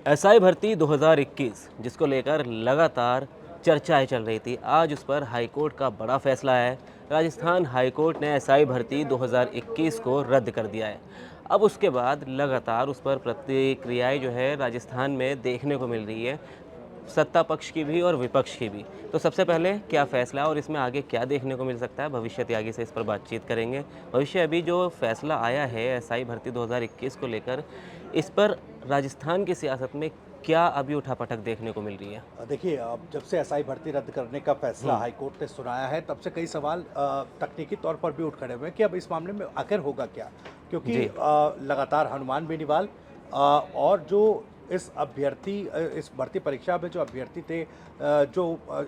SI भर्ती 2021 जिसको लेकर लगातार चर्चाएं चल रही थी, आज उस पर हाईकोर्ट का बड़ा फैसला है। राजस्थान हाईकोर्ट ने एसआई भर्ती 2021 को रद्द कर दिया है। अब उसके बाद लगातार उस पर प्रतिक्रियाएं जो है राजस्थान में देखने को मिल रही है, सत्ता पक्ष की भी और विपक्ष की भी। तो सबसे पहले क्या फैसला और इसमें आगे क्या देखने को मिल सकता है, भविष्य त्यागी से इस पर बातचीत करेंगे। भविष्य, अभी जो फैसला आया है एसआई भर्ती 2021 को लेकर, इस पर राजस्थान की सियासत में क्या अभी उठापटक देखने को मिल रही है? देखिए, अब जब से एसआई भर्ती रद्द करने का फैसला हाई कोर्ट ने सुनाया है, तब से कई सवाल तकनीकी तौर पर भी उठ खड़े हुए हैं कि अब इस मामले में आखिर होगा क्या। क्योंकि जी। लगातार हनुमान बेनीवाल और जो इस भर्ती परीक्षा में जो अभ्यर्थी थे,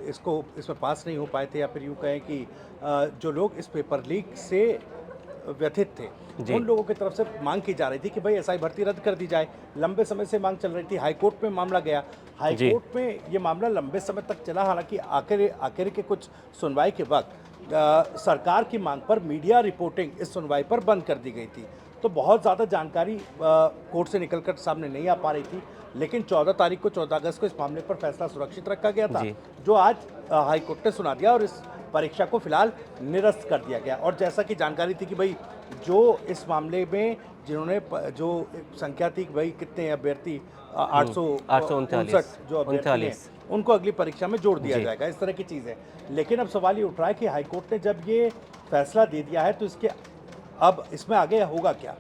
इसमें पास नहीं हो पाए थे, या फिर यूँ कहें कि जो लोग इस पेपर लीक से व्यथित थे, जी। उन लोगों की तरफ से मांग की जा रही थी कि भाई एसआई भर्ती रद्द कर दी जाए। लंबे समय से मांग चल रही थी, हाई कोर्ट में मामला गया। हाई जी। कोर्ट में ये मामला लंबे समय तक चला, हालांकि आखिर के कुछ सुनवाई के वक्त सरकार की मांग पर मीडिया रिपोर्टिंग इस सुनवाई पर बंद कर दी गई थी। तो बहुत ज़्यादा जानकारी कोर्ट से निकलकर सामने नहीं आ पा रही थी। लेकिन 14 तारीख को 14 अगस्त को इस मामले पर फैसला सुरक्षित रखा गया था, जी। जो आज हाई कोर्ट ने सुना दिया और इस परीक्षा को फिलहाल निरस्त कर दिया गया। और जैसा कि जानकारी थी कि भाई जो इस मामले में जो संख्या थी कि भाई कितने अभ्यर्थी 859 जो अभ्यर्थी हैं, उनको अगली परीक्षा में जोड़ दिया जाएगा, इस तरह की चीज़ है। लेकिन अब सवाल ये उठ रहा है कि हाईकोर्ट ने जब ये फैसला दे दिया है, तो अब इसमें आगे होगा क्या?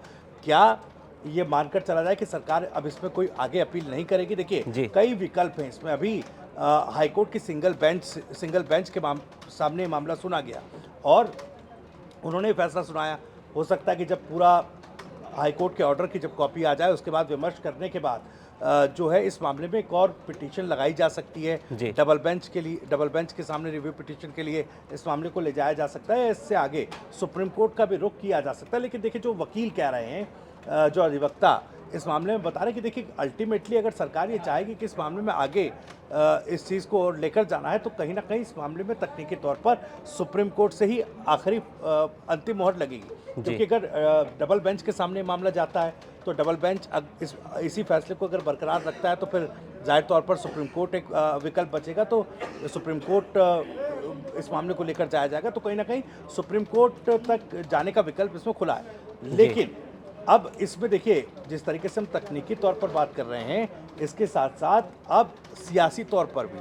क्या ये मानकर चला जाए कि सरकार अब इसमें कोई आगे अपील नहीं करेगी? देखिए, कई विकल्प हैं इसमें। अभी हाईकोर्ट की सिंगल बेंच के सामने मामला सुना गया और उन्होंने फैसला सुनाया। हो सकता है कि जब पूरा हाईकोर्ट के ऑर्डर की जब कॉपी आ जाए, उसके बाद विमर्श करने के बाद जो है इस मामले में एक और पिटीशन लगाई जा सकती है। डबल बेंच के सामने रिव्यू पिटीशन के लिए इस मामले को ले जाया जा सकता है। इससे आगे सुप्रीम कोर्ट का भी रुख किया जा सकता है। लेकिन देखिए, जो वकील कह रहे हैं, जो अधिवक्ता इस मामले में बता रहे हैं कि देखिए, अल्टीमेटली अगर सरकार ये चाहेगी कि इस मामले में आगे इस चीज़ को और लेकर जाना है, तो कहीं ना कहीं इस मामले में तकनीकी तौर पर सुप्रीम कोर्ट से ही आखिरी अंतिम मोहर लगेगी। क्योंकि अगर डबल बेंच के सामने मामला जाता है, तो डबल बेंच इसी फैसले को अगर बरकरार रखता है, तो फिर जाहिर तौर पर सुप्रीम कोर्ट एक विकल्प बचेगा। तो सुप्रीम कोर्ट इस मामले को लेकर जाया जाएगा, तो कहीं ना कहीं सुप्रीम कोर्ट तक जाने का विकल्प इसमें खुला है। लेकिन अब इसमें देखिए, जिस तरीके से हम तकनीकी तौर पर बात कर रहे हैं, इसके साथ साथ अब सियासी तौर पर भी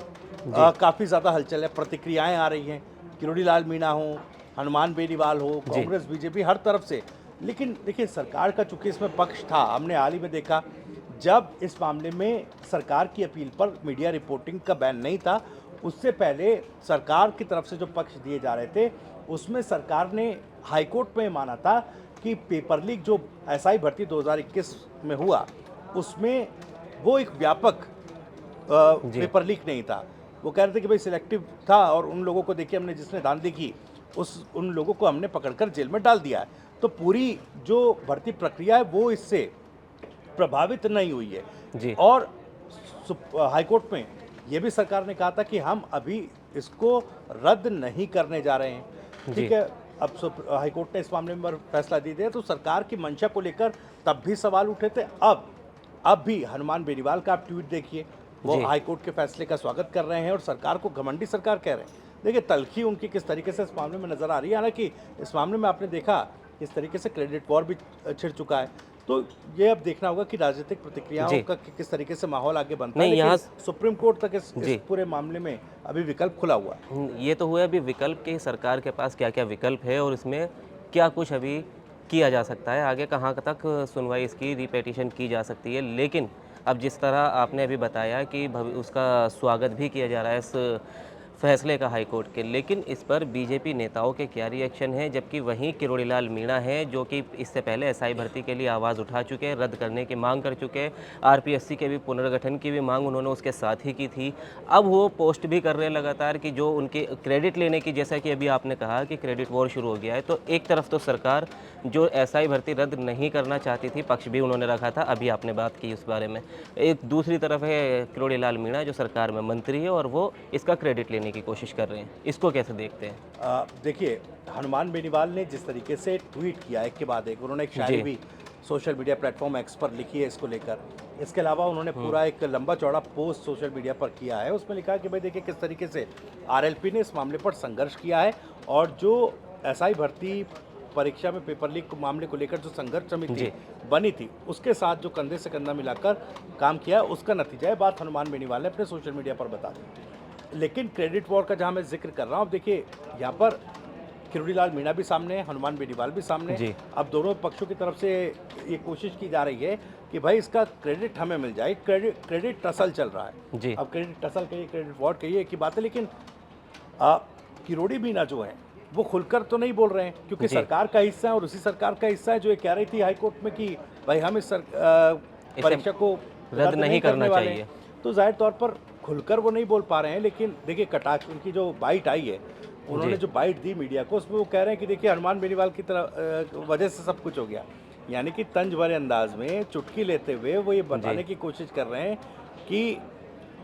काफ़ी ज़्यादा हलचल है, प्रतिक्रियाएं आ रही हैं। किरोड़ी लाल मीणा हो, हनुमान बेनीवाल हो, कांग्रेस, बीजेपी, हर तरफ से। लेकिन देखिए, सरकार का चूंकि इसमें पक्ष था, हमने हाल ही में देखा जब इस मामले में सरकार की अपील पर मीडिया रिपोर्टिंग का बैन नहीं था, उससे पहले सरकार की तरफ से जो पक्ष दिए जा रहे थे, उसमें सरकार ने हाईकोर्ट में माना था कि पेपर लीक जो एसआई भर्ती 2021 में हुआ, उसमें वो एक व्यापक पेपर लीक नहीं था। वो कह रहे थे कि भाई सिलेक्टिव था, और उन लोगों को देखिए, हमने जिसने धांधली की उन लोगों को हमने पकड़कर जेल में डाल दिया है। तो पूरी जो भर्ती प्रक्रिया है वो इससे प्रभावित नहीं हुई है। जी। और हाईकोर्ट में ये भी सरकार ने कहा था कि हम अभी इसको रद्द नहीं करने जा रहे हैं। ठीक है, अब हाईकोर्ट ने इस मामले में फैसला दे दिया, तो सरकार की मंशा को लेकर तब भी सवाल उठे थे। अब भी हनुमान बेनीवाल का आप ट्वीट देखिए, वो हाईकोर्ट के फैसले का स्वागत कर रहे हैं और सरकार को घमंडी सरकार कह रहे हैं। देखिए, तलखी उनकी किस तरीके से इस मामले में नजर आ रही है। हालांकि इस मामले में आपने देखा किस तरीके से क्रेडिट वॉर भी छिड़ चुका है। तो ये अब देखना होगा कि राजनीतिक प्रतिक्रियाओं का किस तरीके से माहौल आगे बनता है। लेकिन सुप्रीम कोर्ट तक इस पूरे मामले में अभी विकल्प खुला हुआ है। ये तो हुआ अभी विकल्प के, सरकार के पास क्या क्या विकल्प है और इसमें क्या कुछ अभी किया जा सकता है, आगे कहाँ तक सुनवाई इसकी रिपिटीशन की जा सकती है। लेकिन अब जिस तरह आपने अभी बताया कि उसका स्वागत भी किया जा रहा है इस फैसले का हाईकोर्ट के, लेकिन इस पर बीजेपी नेताओं के क्या रिएक्शन है? जबकि वहीं किरोड़ी लाल मीणा है जो कि इससे पहले एसआई भर्ती के लिए आवाज़ उठा चुके हैं, रद्द करने की मांग कर चुके हैं, आरपीएससी के भी पुनर्गठन की भी मांग उन्होंने उसके साथ ही की थी। अब वो पोस्ट भी कर रहे हैं लगातार कि जो उनके क्रेडिट लेने की, जैसा कि अभी आपने कहा कि क्रेडिट वॉर शुरू हो गया है। तो एक तरफ तो सरकार जो एसआई भर्ती रद्द नहीं करना चाहती थी, पक्ष भी उन्होंने रखा था, अभी आपने बात की उस बारे में। एक दूसरी तरफ है किरोड़ी लाल मीणा जो सरकार में मंत्री है और वो इसका क्रेडिट लेने की कोशिश कर रहे हैं। इसको कैसे देखते हैं? देखिए, हनुमान बेनीवाल ने जिस तरीके से ट्वीट किया एक के बाद एक, उन्होंने एक शायरी भी सोशल मीडिया प्लेटफॉर्म एक्स पर लिखी है इसको लेकर, इसके अलावा उन्होंने पूरा एक लंबा चौड़ा पोस्ट सोशल मीडिया पर किया है। उसमें लिखा है कि भाई देखिए किस तरीके से आरएलपी ने इस मामले पर संघर्ष किया है और जो एसआई भर्ती परीक्षा में पेपर लीक मामले को लेकर जो संघर्ष समिति बनी थी उसके साथ जो कंधे से कंधा मिलाकर काम किया उसका नतीजा है। बात हनुमान बेनीवाल ने अपने सोशल मीडिया पर बता दी। लेकिन क्रेडिट वॉर का जहां मैं जिक्र कर रहा हूं, अब देखिए यहाँ पर किरोड़ी लाल मीणा भी सामने है, हनुमान बेनीवाल भी सामने है। अब दोनों पक्षों की तरफ से ये कोशिश की जा रही है कि भाई इसका क्रेडिट हमें मिल जाए। क्रेडिट टसल चल रहा है। अब क्रेडिट टसल कहिए, क्रेडिट वॉर कहिए की बात है, लेकिन किरोड़ी मीणा जो है वो खुलकर तो नहीं बोल रहे हैं क्योंकि सरकार का हिस्सा है और उसी सरकार का हिस्सा है जो ये कह रही थी हाईकोर्ट में कि भाई हम इस परीक्षा को रद्द नहीं करना चाहिए। तो जाहिर तौर पर खुलकर वो नहीं बोल पा रहे हैं। लेकिन देखिए कटाक्ष उनकी जो बाइट आई है, उन्होंने जो बाइट दी मीडिया को, उसमें वो कह रहे हैं कि देखिए हनुमान बेनीवाल की तरह वजह से सब कुछ हो गया। यानी कि तंज भरे अंदाज में चुटकी लेते हुए वो ये बताने की कोशिश कर रहे हैं कि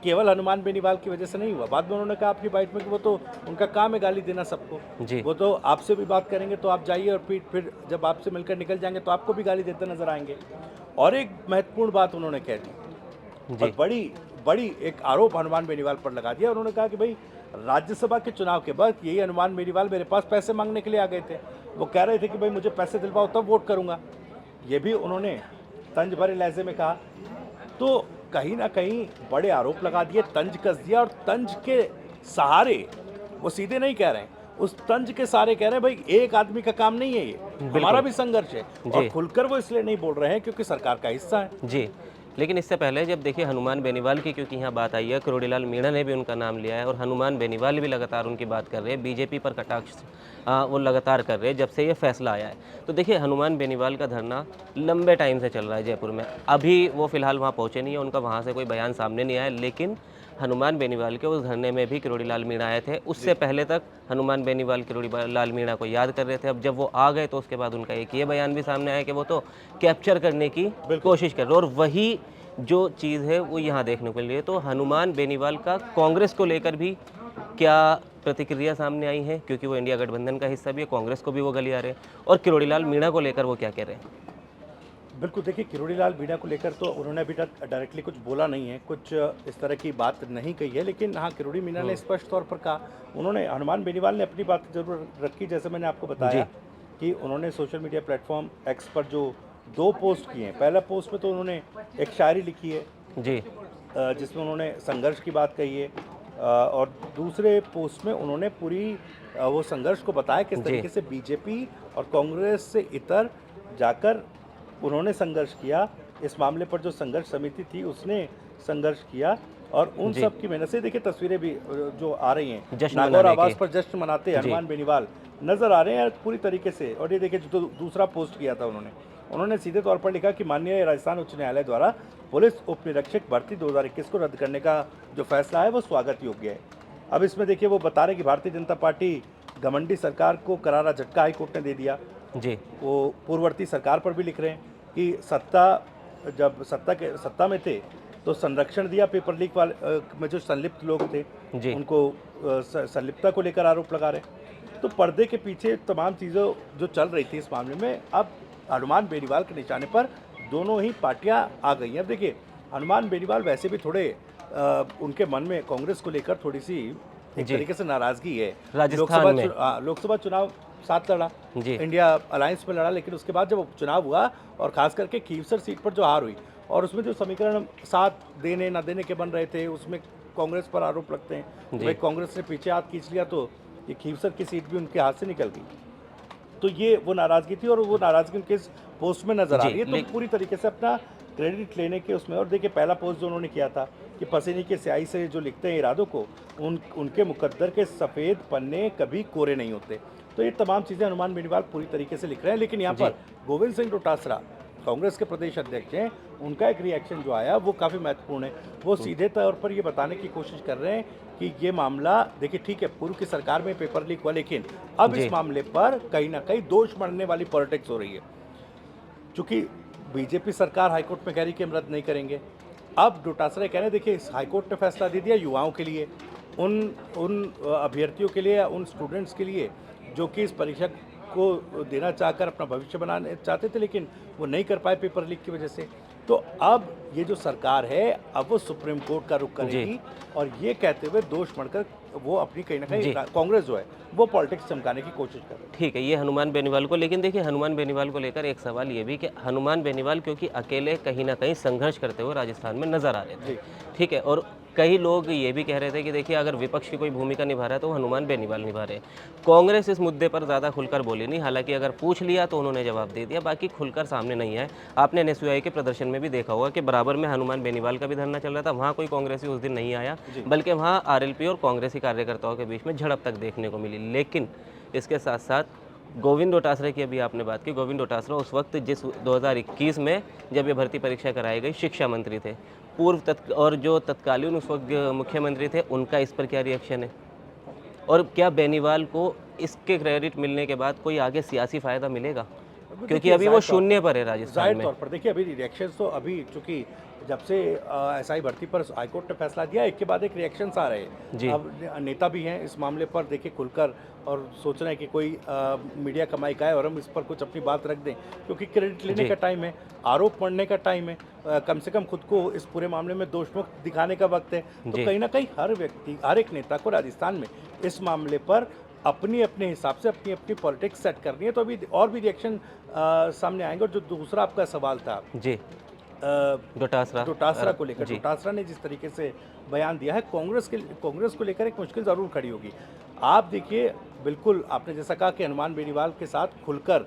केवल हनुमान बेनीवाल की वजह से नहीं हुआ। बाद में उन्होंने कहा अपनी बाइट में कि वो तो उनका काम है गाली देना सबको, वो तो आपसे भी बात करेंगे तो आप जाइए और फिर जब आपसे मिलकर निकल जाएंगे तो आपको भी गाली देते नजर आएंगे। और एक महत्वपूर्ण बात उन्होंने कह दी और बड़ी एक आरोप हनुमान बेनीवाल पर लगा दिया। उन्होंने कहा कि भाई राज्यसभा के चुनाव के बाद यही हनुमान बेनीवाल मेरे पास पैसे मांगने के लिए आ गए थे। वो कह रहे थे कि भाई मुझे पैसे दिलवाओ तब वोट करूंगा। ये भी उन्होंने तंज भरे लहजे में कहा। तो कहीं ना कहीं बड़े आरोप लगा दिए, तंज कस दिया और तंज के सहारे, वो सीधे नहीं कह रहे हैं, उस तंज के सहारे कह रहे हैं भाई एक आदमी का काम नहीं है, ये हमारा भी संघर्ष है। और खुलकर वो इसलिए नहीं बोल रहे हैं क्योंकि सरकार का हिस्सा है। जी, लेकिन इससे पहले जब देखिए हनुमान बेनीवाल की क्योंकि यहाँ बात आई है, किरोड़ी लाल मीणा ने भी उनका नाम लिया है और हनुमान बेनीवाल भी लगातार उनकी बात कर रहे हैं, बीजेपी पर कटाक्ष वो लगातार कर रहे हैं जब से ये फैसला आया है। तो देखिए हनुमान बेनीवाल का धरना लंबे टाइम से चल रहा है जयपुर में। अभी वो फिलहाल वहाँ पहुँचे नहीं है, उनका वहाँ से कोई बयान सामने नहीं आया, लेकिन हनुमान बेनीवाल के उस धरने में भी किरोड़ी लाल मीणा आए थे। उससे पहले तक हनुमान बेनीवाल किरोड़ी लाल मीणा को याद कर रहे थे। अब जब वो आ गए तो उसके बाद उनका एक ये बयान भी सामने आया कि वो तो कैप्चर करने की कोशिश कर रहे हैं और वही जो चीज़ है वो यहाँ देखने को मिल रही है। तो हनुमान बेनीवाल का कांग्रेस को लेकर भी क्या प्रतिक्रिया सामने आई है, क्योंकि वो इंडिया गठबंधन का हिस्सा भी है, कांग्रेस को भी वो गलिया रहे हैं, और किरोड़ी लाल मीणा को लेकर वो क्या कह रहे हैं? बिल्कुल, देखिए किरोड़ी लाल मीणा को लेकर तो उन्होंने अभी तक डायरेक्टली कुछ बोला नहीं है, कुछ इस तरह की बात नहीं कही है। लेकिन हाँ, किरोड़ी मीणा ने स्पष्ट तौर पर कहा, उन्होंने हनुमान बेनीवाल ने अपनी बात जरूर रखी। जैसे मैंने आपको बताया कि उन्होंने सोशल मीडिया प्लेटफॉर्म एक्स पर जो 2 पोस्ट किए हैं, पहला पोस्ट में तो उन्होंने एक शायरी लिखी है जिसमें उन्होंने संघर्ष की बात कही है और दूसरे पोस्ट में उन्होंने पूरी वो संघर्ष को बताया किस तरीके से बीजेपी और कांग्रेस से इतर जाकर उन्होंने संघर्ष किया। इस मामले पर जो संघर्ष समिति थी उसने संघर्ष किया और उन सब की मेहनत से देखिए तस्वीरें भी जो आ रही हैं, नागौर आवास पर जश्न मनाते हनुमान बेनीवाल नजर आ रहे हैं पूरी तरीके से। और ये देखिए जो दूसरा पोस्ट किया था उन्होंने सीधे तौर पर लिखा कि माननीय राजस्थान उच्च न्यायालय द्वारा पुलिस उप निरीक्षक भर्ती 2021 को रद्द करने का जो फैसला है वो स्वागत योग्य है। अब इसमें देखिए वो बता रहे कि भारतीय जनता पार्टी घमंडी सरकार को करारा झटका हाईकोर्ट ने दे दिया। वो पूर्ववर्ती सरकार पर भी लिख रहे हैं कि जब सत्ता में थे तो संरक्षण दिया पेपर लीक वाले में जो संलिप्त लोग थे उनको संलिप्तता को लेकर आरोप लगा रहे। तो पर्दे के पीछे तमाम चीज़ें जो चल रही थी इस मामले में, अब हनुमान बेनीवाल के निशाने पर दोनों ही पार्टियां आ गई हैं। अब देखिए हनुमान बेनीवाल वैसे भी थोड़े उनके मन में कांग्रेस को लेकर थोड़ी सी एक तरीके से नाराजगी है। लोकसभा चुनाव साथ लड़ा, इंडिया अलायंस में लड़ा, लेकिन उसके बाद जब चुनाव हुआ और खास करके खीवसर सीट पर जो हार हुई और उसमें जो समीकरण साथ देने ना देने के बन रहे थे उसमें कांग्रेस पर आरोप लगते हैं। भाई कांग्रेस ने पीछे हाथ खींच लिया तो ये खीवसर की सीट भी उनके हाथ से निकल गई। तो ये वो नाराजगी थी और वो नाराजगी उनके इस पोस्ट में नजर आ रही है। तो पूरी तरीके से अपना क्रेडिट लेने के उसमें, और देखिए पहला पोस्ट जो उन्होंने किया था कि पसीने की स्याही से जो लिखते हैं इरादों को, उनके मुकद्दर के सफ़ेद पन्ने कभी कोरे नहीं होते। तो ये तमाम चीज़ें हनुमान बेनीवाल पूरी तरीके से लिख रहे हैं। लेकिन यहाँ पर गोविंद सिंह डोटासरा कांग्रेस के प्रदेश अध्यक्ष हैं, उनका एक रिएक्शन जो आया वो काफ़ी महत्वपूर्ण है। वो सीधे तौर पर ये बताने की कोशिश कर रहे हैं कि ये मामला देखिए ठीक है पूर्व की सरकार में पेपर लीक हुआ, लेकिन अब इस मामले पर कहीं ना कहीं दोष मढ़ने वाली पॉलिटिक्स हो रही है। चूंकि बीजेपी सरकार हाईकोर्ट में कह रही कि हम रद्द नहीं करेंगे, अब डोटासरा कह रहे हैं देखिए हाईकोर्ट ने फैसला दे दिया युवाओं के लिए, उन अभ्यर्थियों के लिए, उन स्टूडेंट्स के लिए जो कि इस परीक्षा को देना चाहकर अपना भविष्य बनाने चाहते थे लेकिन वो नहीं कर पाए पेपर लीक की वजह से। तो अब ये जो सरकार है, अब वो सुप्रीम कोर्ट का रुख करेगी और ये कहते हुए दोष मढ़कर वो अपनी कहीं न कहीं जी। कांग्रेस जो है, वो पॉलिटिक्स चमकाने की कोशिश कर रही है। ठीक है, ये हनुमान बेनीवाल को, लेकिन देखिए हनुमान बेनीवाल को लेकर एक सवाल ये भी कि हनुमान बेनीवाल क्योंकि अकेले कहीं न कहीं संघर्ष करते हुए राजस्थान में नज़र आ रहे थे। जी। ठीक है, और कई लोग ये भी कह रहे थे कि देखिए अगर विपक्ष की कोई भूमिका निभा रहा है तो वो हनुमान बेनीवाल निभा रहे हैं। कांग्रेस इस मुद्दे पर ज़्यादा खुलकर बोली नहीं, हालाँकि अगर पूछ लिया तो उन्होंने जवाब दे दिया, बाकी खुलकर सामने नहीं आए। आपने एनएसयूआई के प्रदर्शन में भी देखा होगा कि बराबर में हनुमान बेनीवाल का भी धरना चल रहा था, वहाँ कोई कांग्रेसी उस दिन नहीं आया, बल्कि वहाँ आरएलपी और कांग्रेसी कार्यकर्ताओं के बीच में झड़प तक देखने को मिली। लेकिन इसके साथ-साथ गोविंद डोटासरा की अभी आपने बात की, गोविंद डोटासरा उस वक्त जिस 2021 में जब ये भर्ती परीक्षा कराई गई, शिक्षा मंत्री थे। और जो तत्कालीन उस वक्त मुख्यमंत्री थे, उनका इस पर क्या रिएक्शन है? और क्या बेनीवाल को इसके क्रेडिट मिलने के बाद कोई आगे सियासी फ़ायदा मिलेगा? क्योंकि अभी वो शून्य पर है राजस्थान ज़ाहिर में। तौर पर देखिए, अभी रिएक्शंस तो अभी चूँकि जब से एसआई भर्ती पर हाईकोर्ट ने फैसला दिया, एक के बाद एक रिएक्शंस आ रहे हैं। जी। अब नेता भी हैं इस मामले पर देखिए खुलकर और सोच रहे हैं कि कोई मीडिया का माइक आए और हम इस पर कुछ अपनी बात रख दें, क्योंकि क्रेडिट लेने जी। का टाइम है, आरोप मढ़ने का टाइम है, कम से कम खुद को इस पूरे मामले में दोषमुक्त दिखाने का वक्त है। तो जी। कहीं न कहीं हर व्यक्ति, हर एक नेता को राजस्थान में इस मामले पर अपने हिसाब से अपनी पॉलिटिक्स सेट करनी है। तो अभी और भी रिएक्शन सामने आएंगे। और जो दूसरा आपका सवाल था जी, अ, डोटासरा। डोटासरा को लेकर, जी। डोटासरा ने जिस तरीके से बयान दिया है, कांग्रेस को लेकर एक मुश्किल ज़रूर खड़ी होगी। आप देखिए, बिल्कुल आपने जैसा कहा कि हनुमान बेनीवाल के साथ खुलकर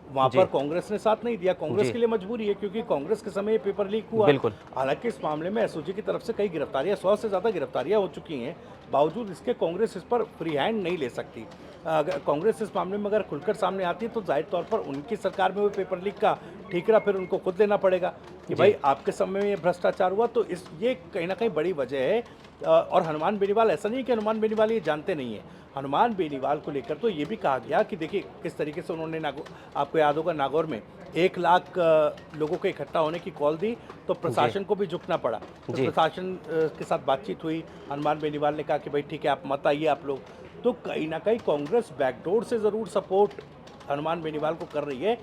वहाँ जी। पर कांग्रेस ने साथ नहीं दिया। कांग्रेस जी। के लिए मजबूरी है, क्योंकि कांग्रेस के समय ये पेपर लीक हुआ। बिल्कुल। हालांकि इस मामले में एसओजी की तरफ से कई गिरफ्तारियां, 100 से ज़्यादा गिरफ्तारियां हो चुकी हैं, बावजूद इसके कांग्रेस इस पर फ्री हैंड नहीं ले सकती। अगर कांग्रेस इस मामले में अगर खुलकर सामने आती है तो जाहिर तौर पर उनकी सरकार में हुए पेपर लीक का ठीकरा फिर उनको खुद लेना पड़ेगा कि भाई आपके समय में ये भ्रष्टाचार हुआ। तो ये कहीं ना कहीं बड़ी वजह है। और हनुमान बेनीवाल, ऐसा नहीं है कि हनुमान बेनीवाल ये जानते नहीं है। हनुमान बेनीवाल को लेकर तो ये भी कहा गया कि देखिए किस तरीके से उन्होंने आपको याद होगा नागौर में 1 लाख लोगों के इकट्ठा होने की कॉल दी, तो प्रशासन को भी झुकना पड़ा। तो प्रशासन के साथ बातचीत हुई, हनुमान बेनीवाल ने कहा कि भाई ठीक है आप मत आइए आप लोग। तो कहीं ना कहीं कांग्रेस बैकडोर से ज़रूर सपोर्ट हनुमान बेनीवाल को कर रही है।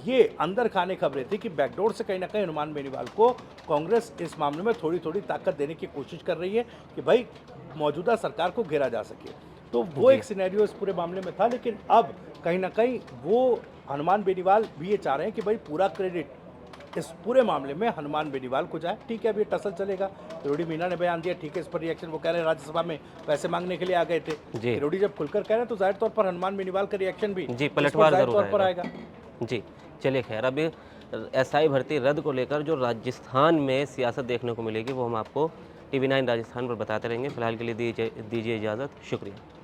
ये अंदर खाने खबरें थी कि बैकडोर से कहीं ना कहीं हनुमान बेनीवाल को कांग्रेस इस मामले में थोड़ी थोड़ी ताकत देने की कोशिश कर रही है कि भाई मौजूदा सरकार को घेरा जा सके। तो वो एक सिनेरियो इस पूरे मामले में था। लेकिन अब कहीं ना कहीं वो हनुमान बेनीवाल भी ये चाह रहे हैं कि भाई पूरा क्रेडिट इस पूरे मामले में हनुमान बेनीवाल को जाए। ठीक है, अब ये टसल चलेगा। किरोड़ी मीना ने बयान दिया, ठीक है, इस पर रिएक्शन वो कह रहे हैं राज्यसभा में पैसे मांगने के लिए आ गए थे। किरोड़ी जब खुलकर कह रहे हैं तो जाहिर तौर पर हनुमान बेनीवाल का रिएक्शन भी जी, पलटवार जाहिर ज़रूर तौर पर आएगा। जी, चलिए खैर, अभी एसआई भर्ती रद्द को लेकर जो राजस्थान में सियासत देखने को मिलेगी वो हम आपको टीवी 9 राजस्थान पर बताते रहेंगे। फिलहाल के लिए दीजिए इजाज़त। शुक्रिया।